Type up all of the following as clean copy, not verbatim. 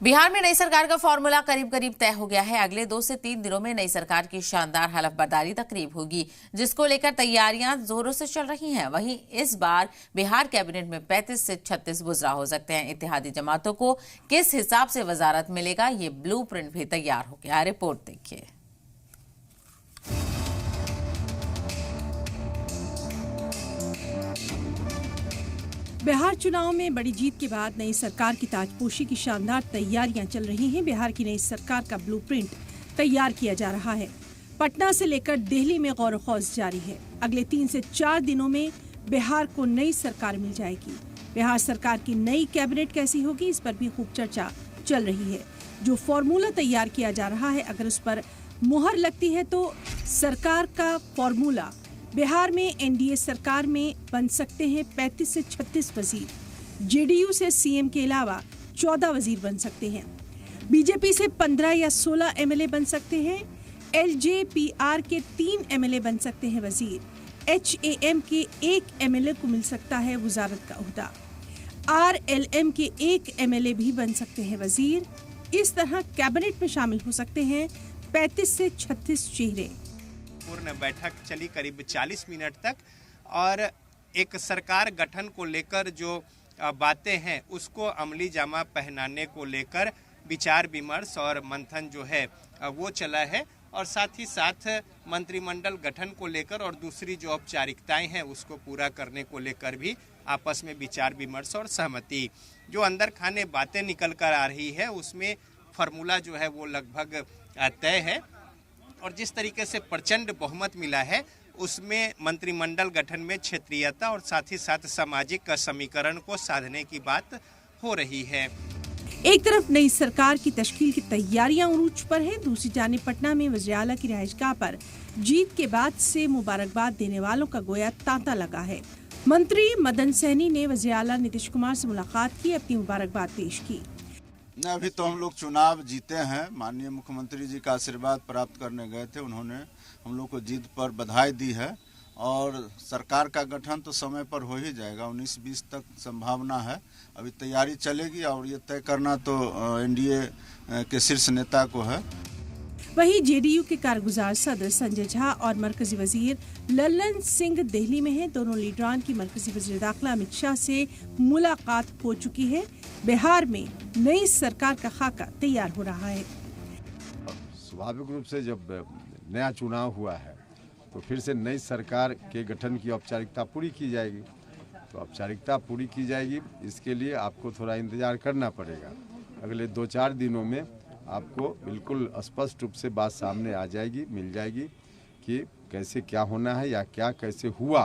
बिहार में नई सरकार का फॉर्मूला करीब करीब तय हो गया है। अगले 2 से 3 दिनों में नई सरकार की शानदार हलफबर्दारी तकरीब होगी, जिसको लेकर तैयारियां जोरों से चल रही हैं। वहीं इस बार बिहार कैबिनेट में 35 से 36 वुज़रा हो सकते हैं। इत्तेहादी जमातों को किस हिसाब से वजारत मिलेगा, ये ब्लूप्रिंट भी तैयार हो गया। रिपोर्ट देखिए। बिहार चुनाव में बड़ी जीत के बाद नई सरकार की ताजपोशी की शानदार तैयारियां चल रही हैं। बिहार की नई सरकार का ब्लूप्रिंट तैयार किया जा रहा है। पटना से लेकर दिल्ली में गौर खौज जारी है। अगले 3 से 4 दिनों में बिहार को नई सरकार मिल जाएगी। बिहार सरकार की नई कैबिनेट कैसी होगी, इस पर भी खूब चर्चा चल रही है। जो फॉर्मूला तैयार किया जा रहा है, अगर उस पर मुहर लगती है तो सरकार का फॉर्मूला बिहार में एनडीए सरकार में बन सकते हैं 35 से 36 वजीर। जेडीयू से सीएम के अलावा 14 वजीर बन सकते हैं। बीजेपी से 15 या 16 एमएलए बन सकते हैं। एलजेपीआर के 3 एमएलए बन सकते हैं वजीर। एचएएम के 1 एमएलए को मिल सकता है वजारत का ओहदा। आरएलएम के 1 एमएलए भी बन सकते हैं वजीर। इस तरह कैबिनेट में शामिल हो सकते हैं 35 से 36 चेहरे। पूर्ण बैठक चली करीब 40 मिनट तक और एक सरकार गठन को लेकर जो बातें हैं उसको अमली जामा पहनाने को लेकर विचार विमर्श और मंथन जो है वो चला है। और साथ ही साथ मंत्रिमंडल गठन को लेकर और दूसरी जो औपचारिकताएं हैं उसको पूरा करने को लेकर भी आपस में विचार विमर्श और सहमति जो अंदर खाने बातें निकल कर आ रही है उसमें फार्मूला जो है वो लगभग तय है। और जिस तरीके से प्रचंड बहुमत मिला है उसमें मंत्रिमंडल गठन में क्षेत्रीयता और साथ ही साथ सामाजिक समीकरण को साधने की बात हो रही है। एक तरफ नई सरकार की तश्कील की तैयारियां उरूज पर है, दूसरी जानिब पटना में वज़ीर आला की रिहाइशगाह पर जीत के बाद से मुबारकबाद देने वालों का गोया तांता लगा है। मंत्री मदन सहनी ने वज़ीर आला नीतीश कुमार से मुलाकात की, अपनी मुबारकबाद पेश की। अभी तो हम लोग चुनाव जीते हैं, माननीय मुख्यमंत्री जी का आशीर्वाद प्राप्त करने गए थे। उन्होंने हम लोग को जीत पर बधाई दी है और सरकार का गठन तो समय पर हो ही जाएगा। 19-20 तक संभावना है। अभी तैयारी चलेगी और ये तय करना तो एनडीए के शीर्ष नेता को है। वहीं जेडीयू के कारगुजार सदर संजय झा और मरकजी वजीर लल्लन सिंह दिल्ली में हैं। दोनों लीडरान की मरकजी वजीर दाखिला अमित शाह से मुलाकात हो चुकी है। बिहार में नई सरकार का खाका तैयार हो रहा है। स्वाभाविक रूप से जब नया चुनाव हुआ है तो फिर से नई सरकार के गठन की औपचारिकता पूरी की जाएगी। तो औपचारिकता पूरी की जाएगी, इसके लिए आपको थोड़ा इंतजार करना पड़ेगा। अगले 2-4 दिनों में आपको बिल्कुल स्पष्ट रूप से बात सामने आ जाएगी, मिल जाएगी कि कैसे क्या होना है या क्या कैसे हुआ।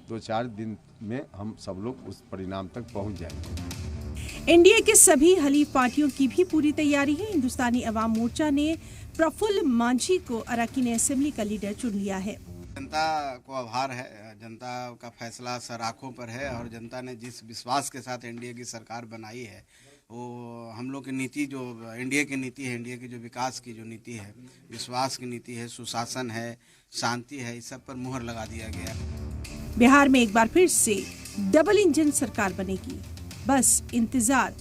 2-4 दिन में हम सब लोग उस परिणाम तक पहुंच जाएंगे। एनडीए के सभी हलीफ पार्टियों की भी पूरी तैयारी है। हिंदुस्तानी अवाम मोर्चा ने प्रफुल्ल मांझी को अरकान असेंबली का लीडर चुन लिया है। जनता को आभार है, जनता का फैसला सर आँखों पर है और जनता ने जिस विश्वास के साथ एनडीए की सरकार बनाई है वो हम लोग की नीति जो एनडीए की नीति है, एनडीए की जो विकास की जो नीति है, विश्वास की नीति है, सुशासन है, शांति है, इस सब पर मुहर लगा दिया गया। बिहार में एक बार फिर से डबल इंजन सरकार बनेगी। बस इंतजार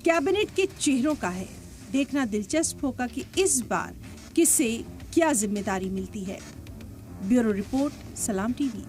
कैबिनेट के चेहरों का है। देखना दिलचस्प होगा कि इस बार किसे क्या जिम्मेदारी मिलती है। ब्यूरो रिपोर्ट, सलाम टीवी।